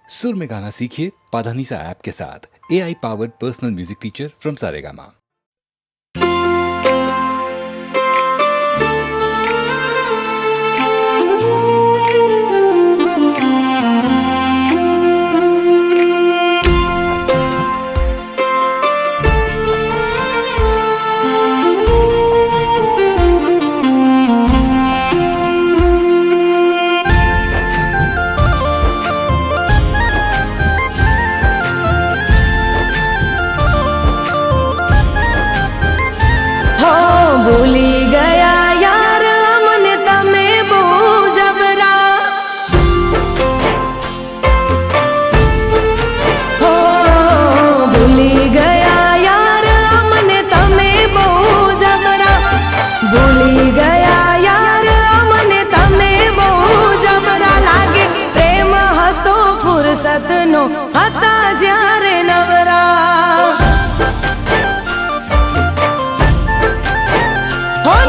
सुर में गाना सीखिए पाधानीसा ऐप के साथ। AI powered personal music teacher from Saregama. ભૂલી ગયા યાર અમને તમે બહુ જબરા હો ભૂલી ગયા યાર અમને તમે બહુ જબરા ભૂલી ગયા યાર અમને તમે બહુ જબરા લાગે પ્રેમ હતો ફુરસતનો હતા જ્યારે નવરા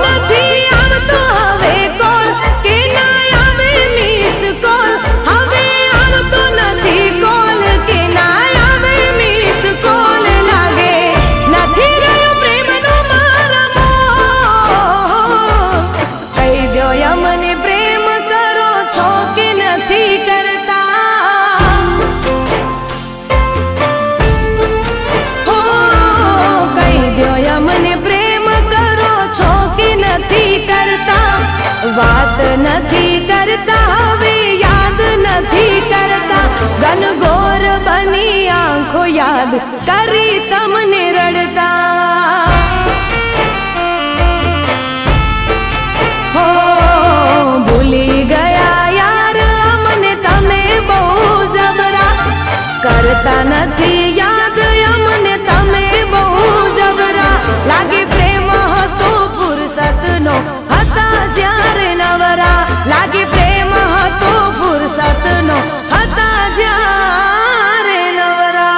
નથી આવતો હવે કોલ કે ના આવે મિસ કોલ હવે આવતો નથી કોલ કે ના આવે મિસ કોલ લાગે નથી રહ્યો પ્રેમનો મારા કહી દો મને પ્રેમ કરો છો કે નથી કરતા હો કહી દો મને પ્રેમ કરો છો કે નથી કરતા વાત નથી કરતા હવે યાદ નથી કરતા ઘનઘોર બની આંખો યાદ કરી તમને રડતા હો ભૂલી ગયા યાર અમને તમે બહુ જબરા કરતા નથી યાદ અમને તમે બહુ જબરા લાગે પ્રેમ હતો ફુરસતનો હતા જ્યારે નવરા લાગે પ્રેમ હતો ફુરસતનો હતા જ્યારે નવરા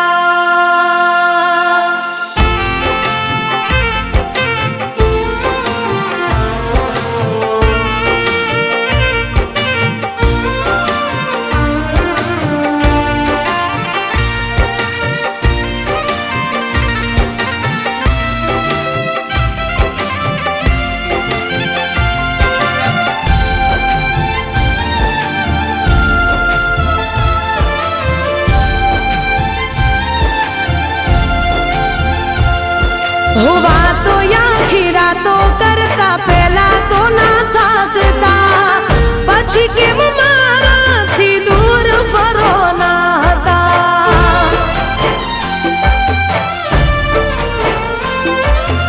हो वातो आखी रातो करता पहला तो ना थाकता પછી કેમ મારાથી દૂર ફરો ના હતા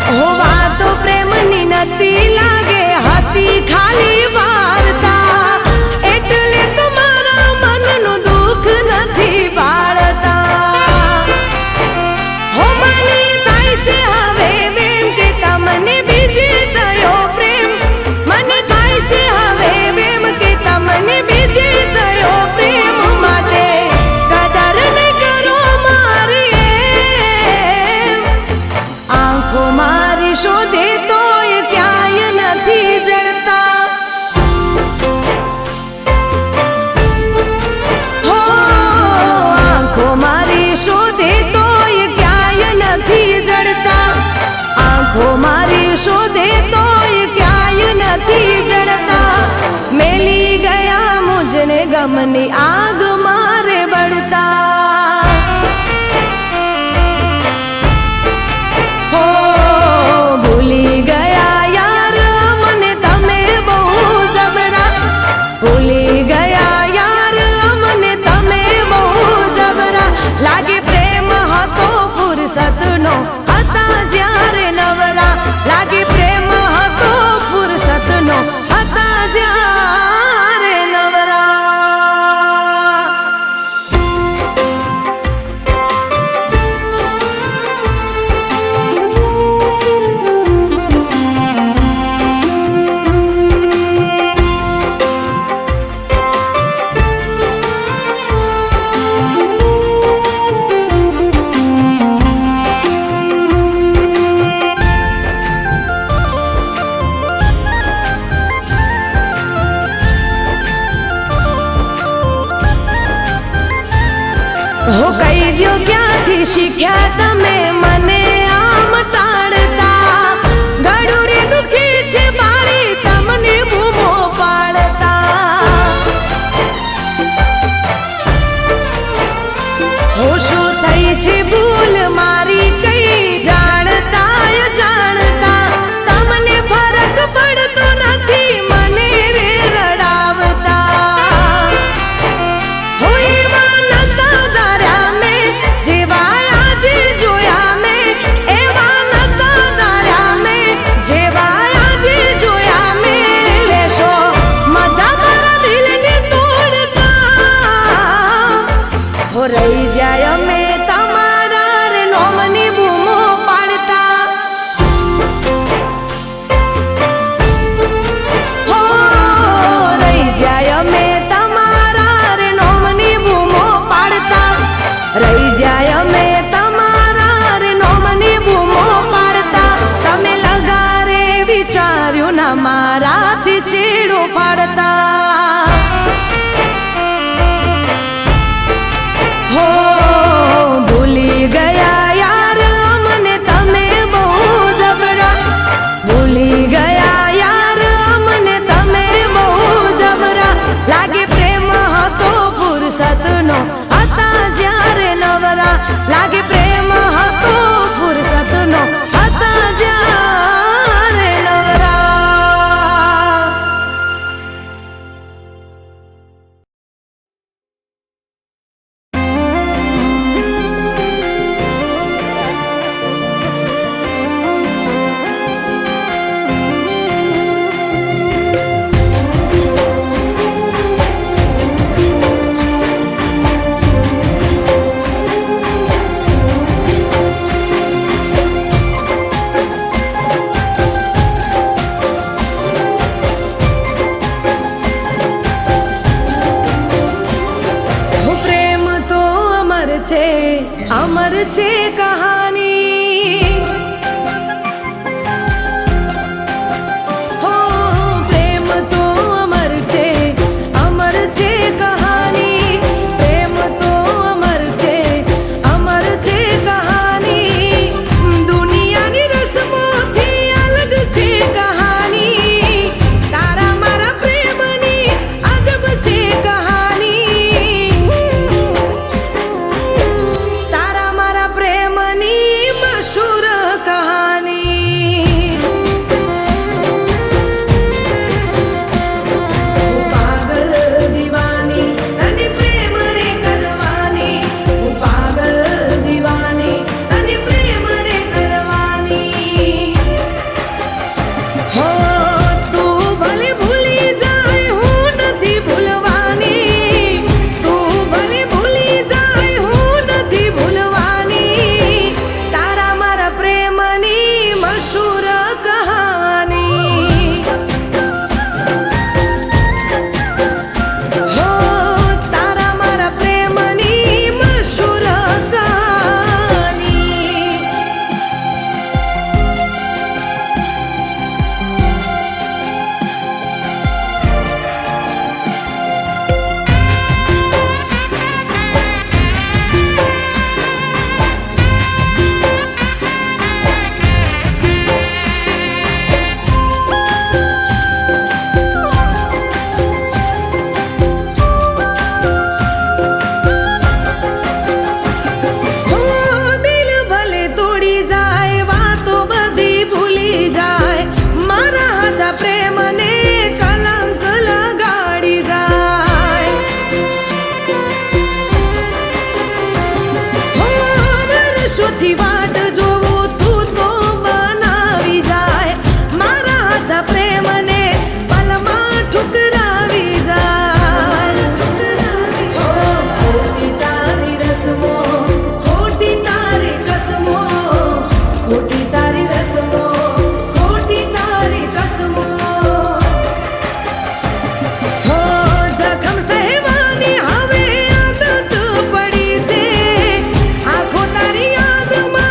હો વાતો પ્રેમની નથી લાગે હતી ખાલી વાર્તા એટલે તમારા મનનું દુઃખ નથી બાળતા હો મને થાય છે હવે વેમ કે તમને બીજે થયો પ્રેમ મને થાય છે હવે વેમ કે તમને બીજે થયો પ્રેમ માટે કદર ન કરો મારી આંખો મારી શોધે તોય ક્યાંય નથી જડતા હો આંખો મારી શોધે તોય ક્યાંય નથી જડતા આંખો મારી શોધે તોય ક્યાંય નથી જડતા મેલી ગયા મુજને ગમની આગ મારે બળતા હો ભૂલી ગયા યાર મને તમે બહુ જબરા ભૂલી ગયા યાર મને તમે બહુ જબરા લાગે પ્રેમ હતો ફુરસતનો હતા જ્યારે નવરા લાગે પ્રેમ હતો ફુરસતનો હતા જ્યારે નવરા હો કહી દ્યો ક્યાંથી શીખ્યા તમે મને આમ ટાળતા ગળું રે દુખી છે મારી તમને બૂમો પાડતા હો શું થઈ છે ભૂલ મારી કઈ જાણતા જાણતા તમને ફરક પડતો નથી મને રે રડાવતા હો એવા નતા ધાર્યા મેં જેવા આજે જોયા મેં એવા નતા ધાર્યા મેં જેવા આજે જોયા મેં લેશો મજા મારા દિલને તોડતા હો રહી જાય અમે તમારા રે નોમની બૂમો પાડતા હો રહી જાય અમે તમારા રે નોમની બૂમો પાડતા રહી જાય અમે તમારા રે નોમની બૂમો પાડતા તમે લગારે વિચાર્યું ના મારાથી છેડો પાડતા હો ભૂલી ગયા યાર અમને તમે બહુ જબરા ભૂલી ગયા યાર અમને તમે બહુ જબરા લાગે પ્રેમ હતો ફુરસતનો હતા જ્યારે નવરા લાગે પ્રેમ હતો ફુરસતનો હતા જ્યારે નવરા હું પ્રેમ તો અમર છે કહાની હો પ્રેમ તો અમર છે કહાની પ્રેમ તો અમર છે કહાની દુનિયાની રસમોથી અલગ છે કહાની તારા મારા પ્રેમની અજબ છે કહાની તારા મારા પ્રેમની મશહૂર કહાની હું પાગલ દીવાની તને પ્રેમ રે કરવાની હું પાગલ દીવાની તને પ્રેમ રે કરવાની હો તું ભલે ભૂલી જાય હું નથી ભૂલવાની તું ભલે ભૂલી જાય હું નથી ભૂલવાની તારા મારા પ્રેમની મશહૂર કહાની હો તારા મારા પ્રેમની મશહૂર કહાની હો દિલ ભલે તોડી જાય વાતો બધી ભૂલી જાય મારા હાચા પ્રેમને કલંક લગાડી જાય હો વર્ષોથી વાટ જોવું તું તો બનાવી જાય મારા હાચા પ્રેમને પલમાં ઠુકરાવી જાય હો ખોટી તારી રસમો ખોટી તારી કસમો ખોટી તારી રસમો ખોટી તારી કસમો હો જખમ સહેવાની હવે આદત પડી છે આંખો તારી યાદમાં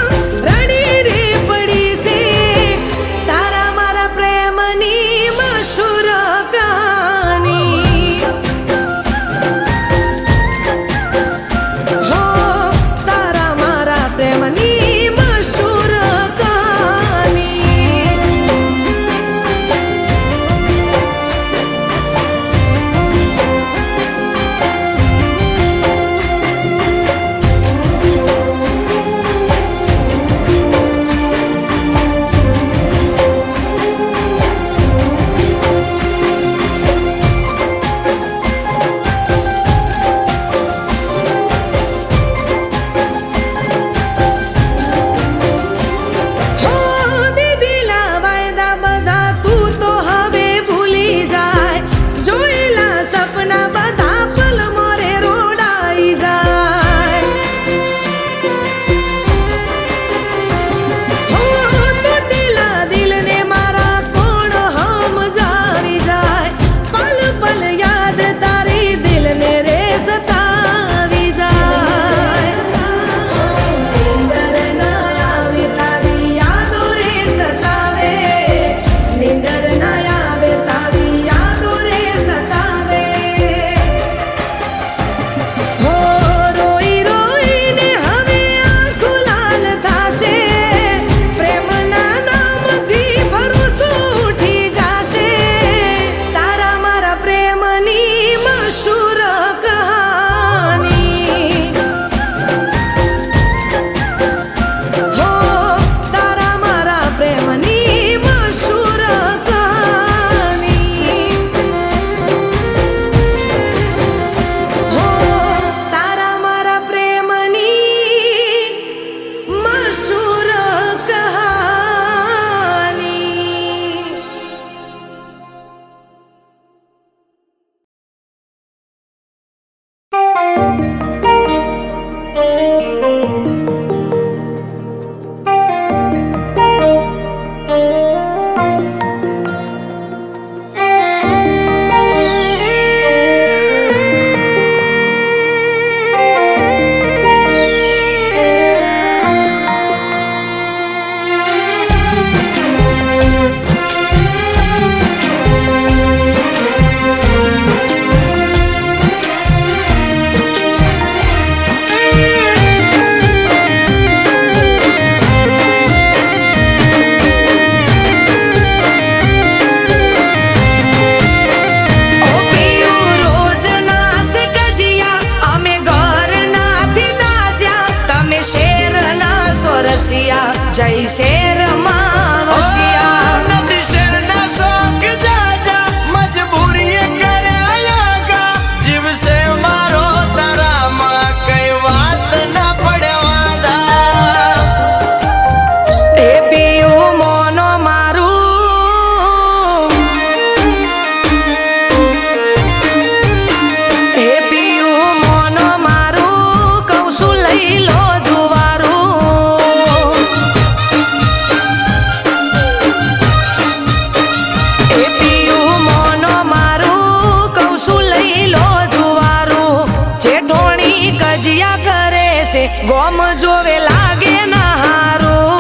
કજિયા કરે છે ગોમ જોવે લાગે ના હારું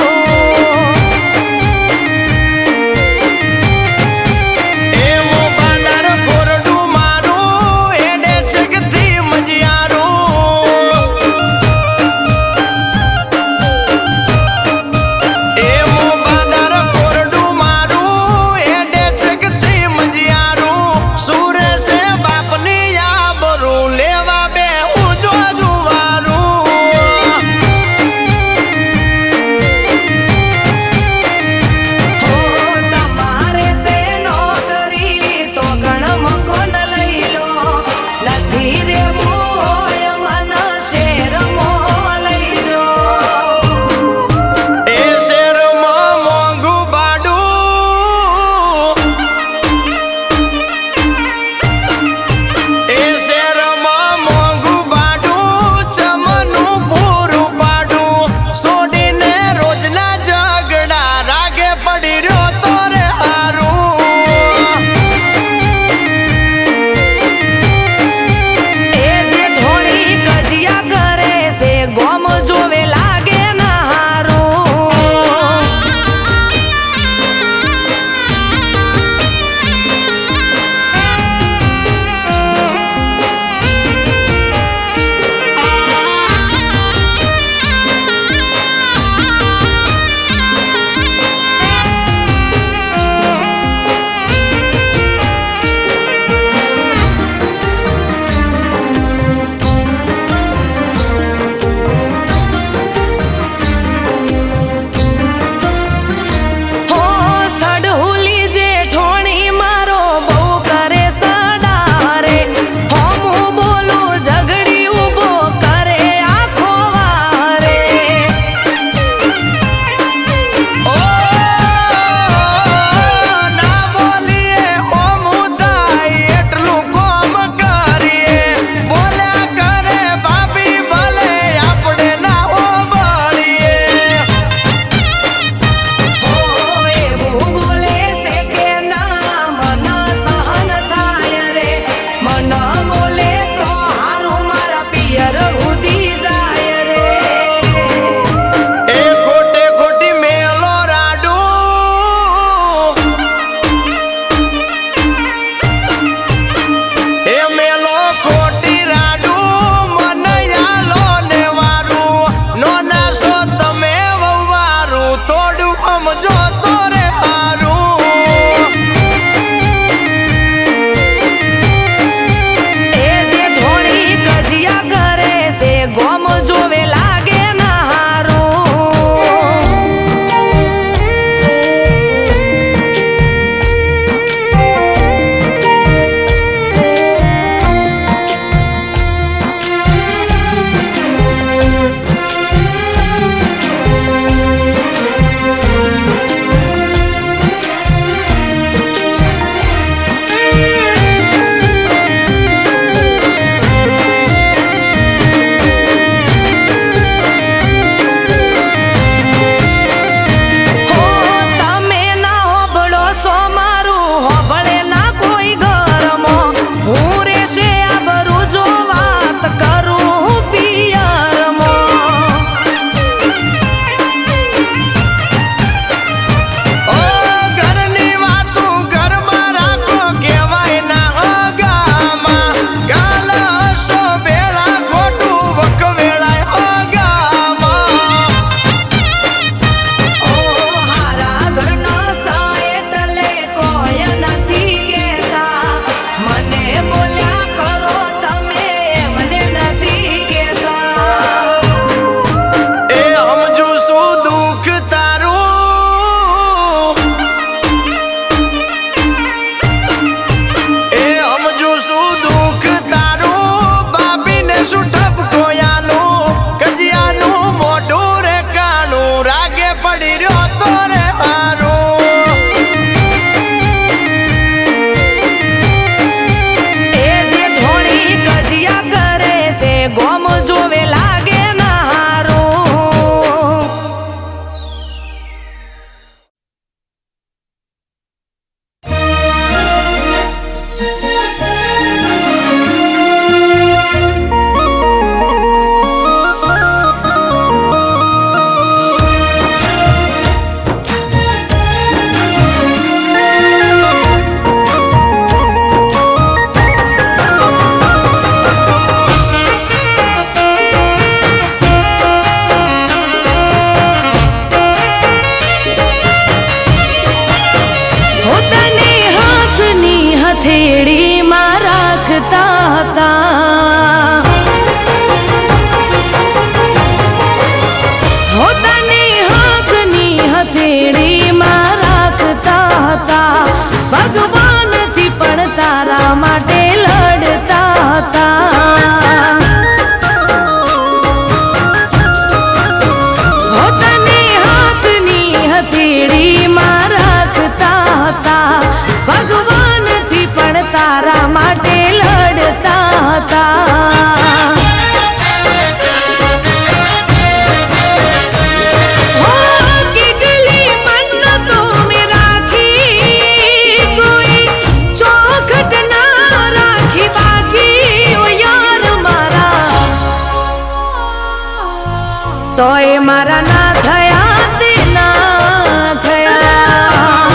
તોય મારા ના થયા તે ના થયા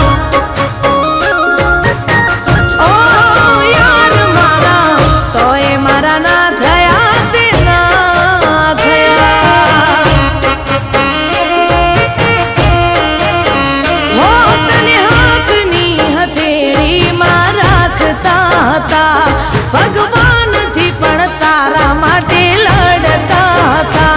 ઓ યાર મારા તોય મારા ના થયા તે ના થયા હો તને હાથની હથેળીમાં રાખતા હતા ભગવાનથી પણ તારા માટે લડતા હતા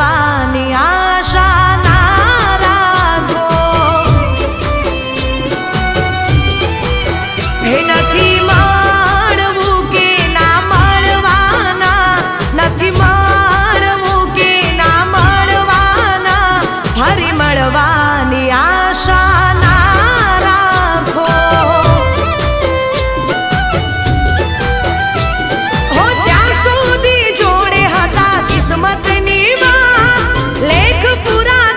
મળવાની આશા ના રાખો. હે નથી મળવું કે ના મળવાના, નથી મળવું કે ના મળવાના, ફરી મળવાની આશા ના રાખો. હો જ્યાં સુધી જોડે હતા કિસ્મતની વાત, લેખ પૂરા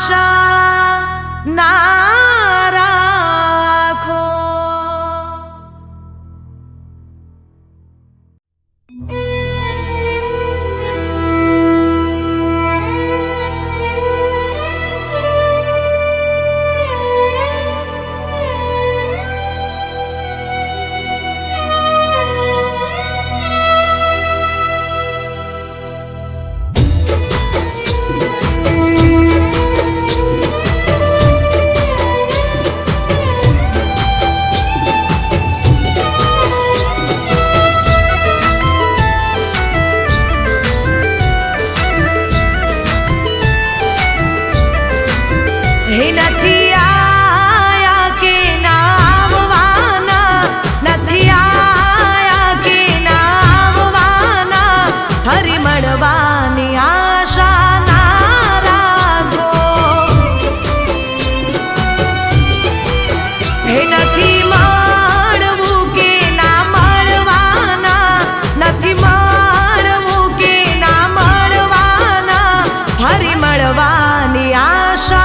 આશા ના રાખો. હે નથી આયા કે ના આવવાના, નથી આયા કે ના આવવાના, હરી મળવાની આશા ના રાખો. હે નથી મળવું કે ના મળવાના, નથી મળવું કે ના મળવાના, હરી મળવાની આશા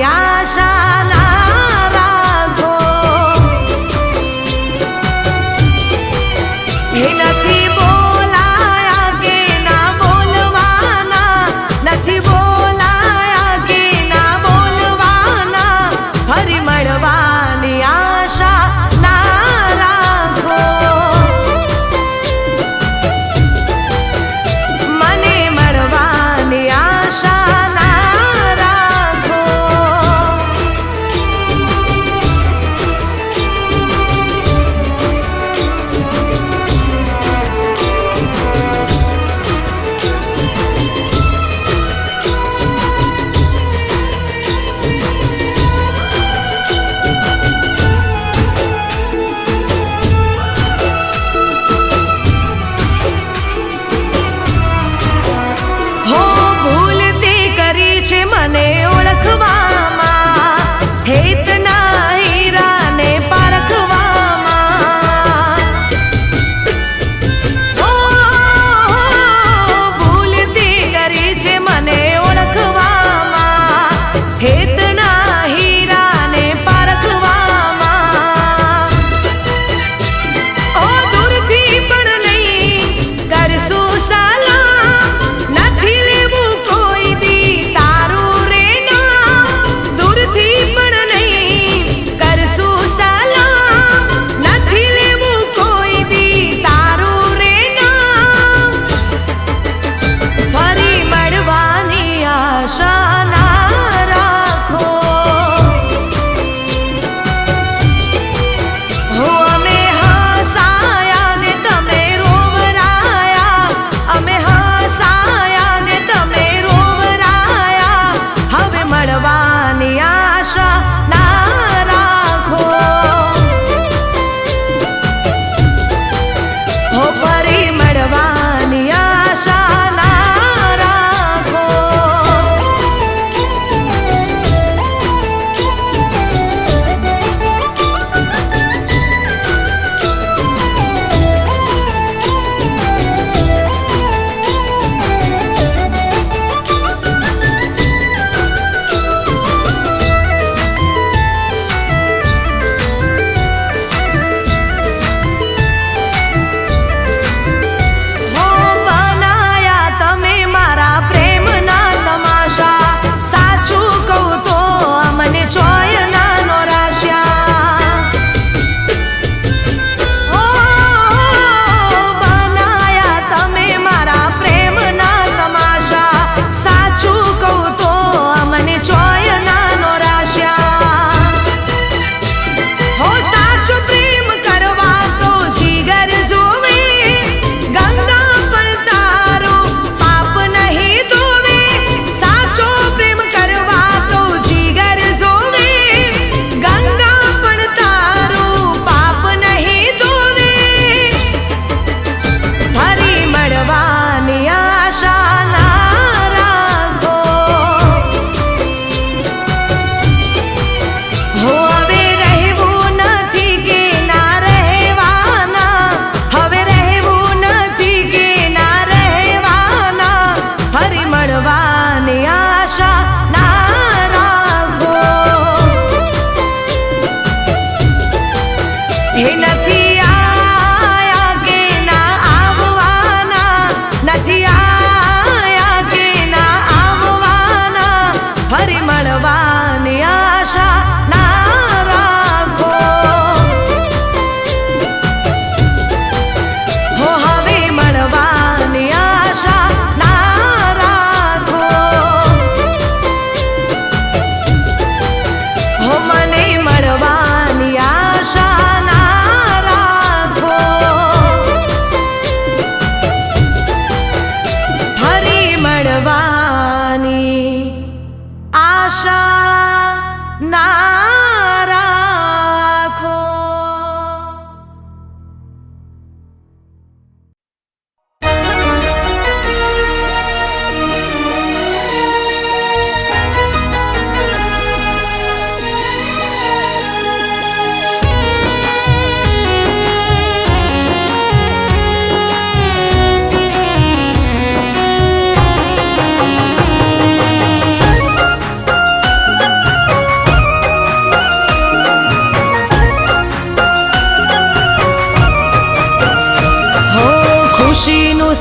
આશા ના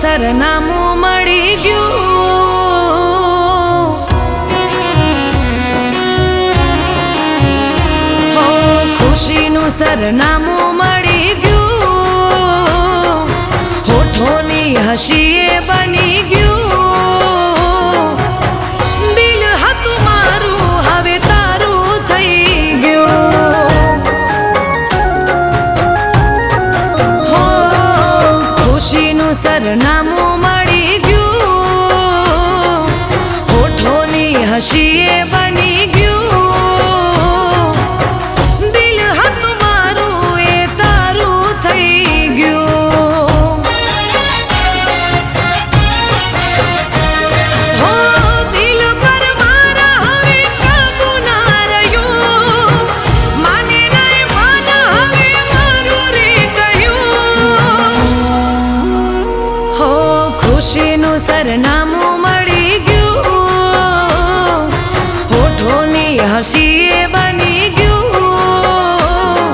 સરનામું મળી ગયું, હો ખુશીનું સરનામું મળી ગયું, હોઠોની હસીએ બની ગયું, દિલ હતું મારું હવે તારું થઈ ગયું, હો ખુશીનું સરનામું મળી ગયું, હોઠોની હસીએ બની ગયું, દિલ હતું મારું એ તારું થઈ ગયું, હો દિલ પર મારા હવે કાબુ ના રહ્યું, માને નહીં મન હવે મારું રે કહ્યું, હો ખુશીનું સરનામું મળી ગયું, હોઠોની હસીએ બની ગયું,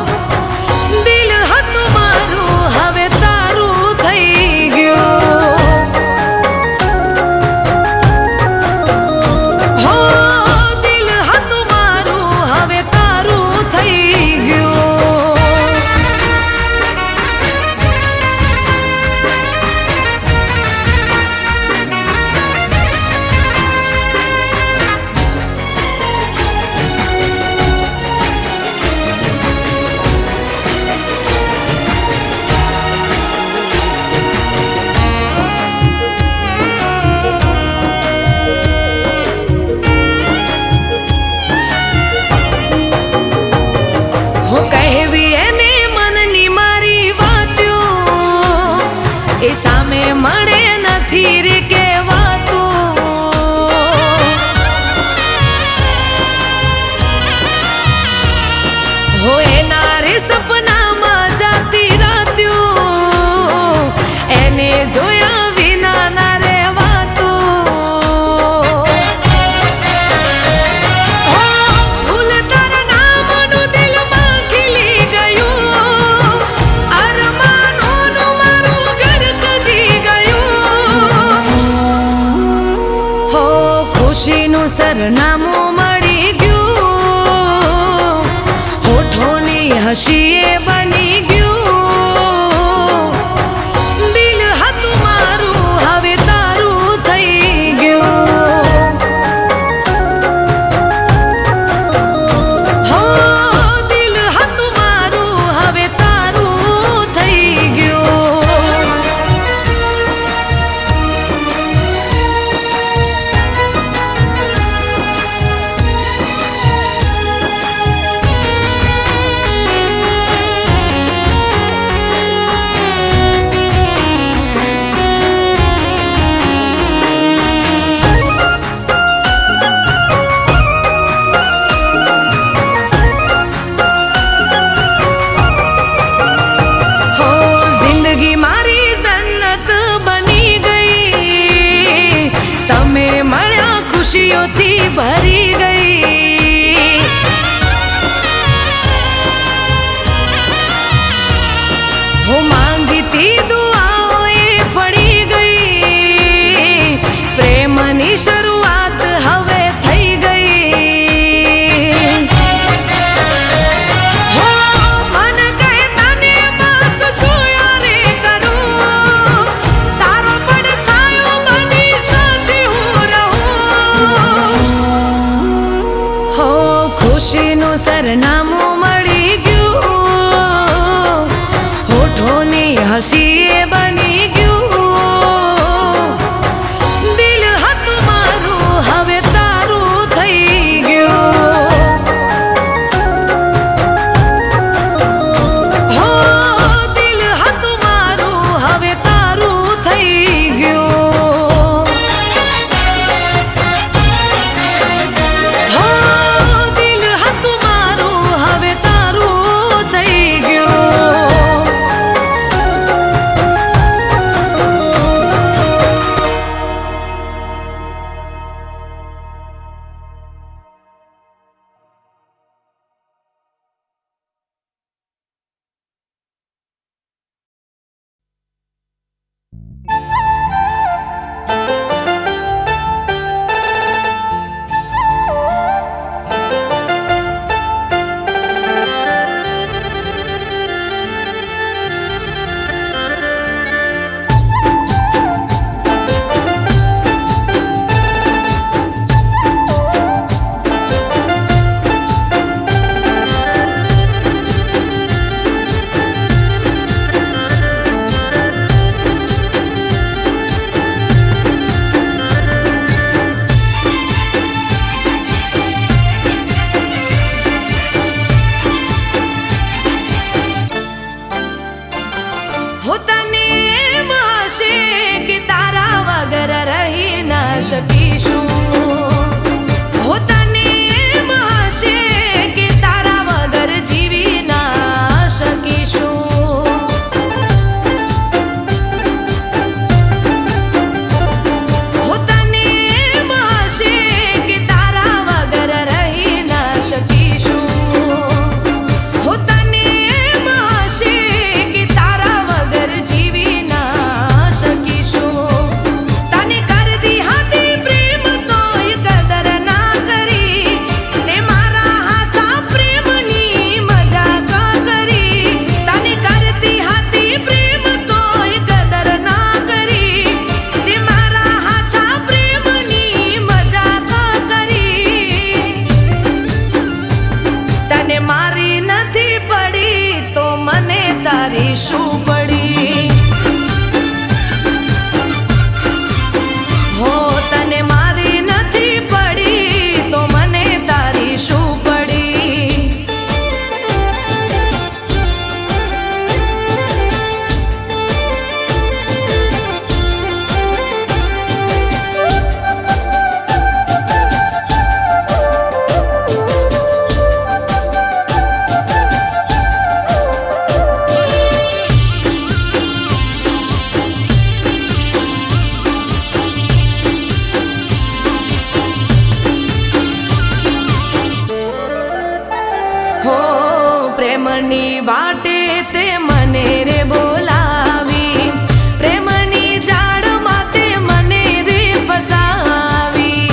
દિલ હતું મારું હવે તારું થઈ ગયું, હો દિલ હતું મારું હવે તારું થઈ ગયું. હું કહેવી એને મનની મારી વાતો, એ સામે મળે નથી રે કહેવાતું, હો એના રે સપનામાં જાતી રાત્યું, એને જોયા વિના ના રહેવાતું, હો ફૂલ તારા નામનું દિલમાં ખીલી ગયું, અરમાનોનું મારું ઘર સજી ગયું, હો ખુશીનું સરનામું મળી ગયું, હોઠોની હસીએ બની ગયું, દિલ હતું મારું હવે તારું થઈ ગયું, હો દિલ હતું મારું હવે તારું થઈ ગયું. હો જિંદગી મારી જન્નત બની ગઈ, તમે મળ્યા ખુશીઓથી ભરી ગઈ, હું માંગતી દુઆઓ એ ફળી ગઈ, પ્રેમની શરૂઆત હવે થઈ ગઈ, હો મન કહે તને બસ જોયા રે કરું, તારો પડછાયો બની સાથે હું રહું, હો ખુશીનું સરનામું મળી ગયું, હોઠોની હસીએ બની ગયું, દિલ હતું મારું હવે તારું થઈ ગયું, હો દિલ હતું મારું હવે તારું થઈ ગયું, હો દિલ હતું મારું હવે શકીશું. હો તને એમ હશે કે તારા વગર જીવી ના શકીશું. હો તને એમ હશે કે તારા વગર રહી ના શકીશું. હો તને એમ હશે કે તારા વગર જીવી ના શકીશું. તને કરતી હતી પ્રેમ તોય કદર ના કરી, તે મારા હાચા પ્રેમની મજાક કરી. તને કરતી હતી પ્રેમ તોય કદર ના કરી, તે મારા હાચા પ્રેમની મજાક કરી. તને મારી નથી પડી તો મને તારી શું પડી? હો તને મારી નથી પડી તો મને તારી શું પડી? હો પ્રેમની વાટે તે મને રે બોલાવી, પ્રેમની જાળમાં તે મને રે ફસાવી.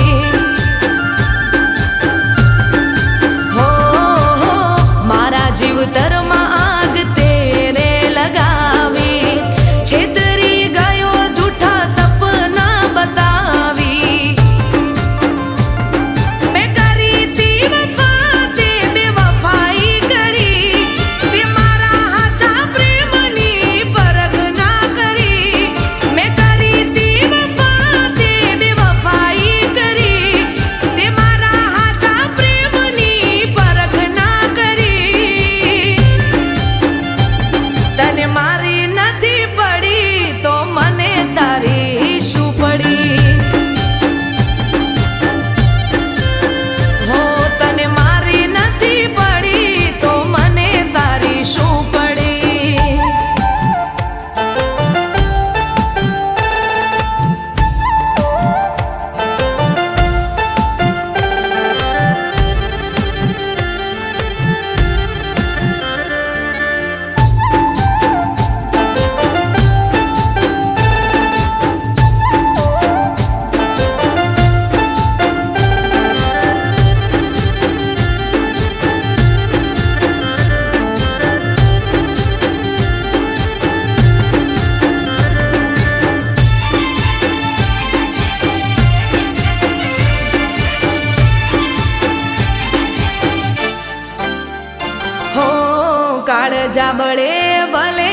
હો મારા જીવતરમાં આગ તે રે લગાવી, છેતરી ગયો જૂઠા સપના બતાવી. મેં કરી તી વફા તે બેવફાઈ કરી, તે મારા હાચા પ્રેમની પરખ ના કરી. મેં કરી તી વફા તે બેવફાઈ કરી, તે મારા હાચા પ્રેમની પરખ ના કરી. તને મારી નથી પડી તો મને તારી શું પડી? હો તને મારી નથી પડી તો મને તારી શું પડી? હો કાળજા બળે ભલે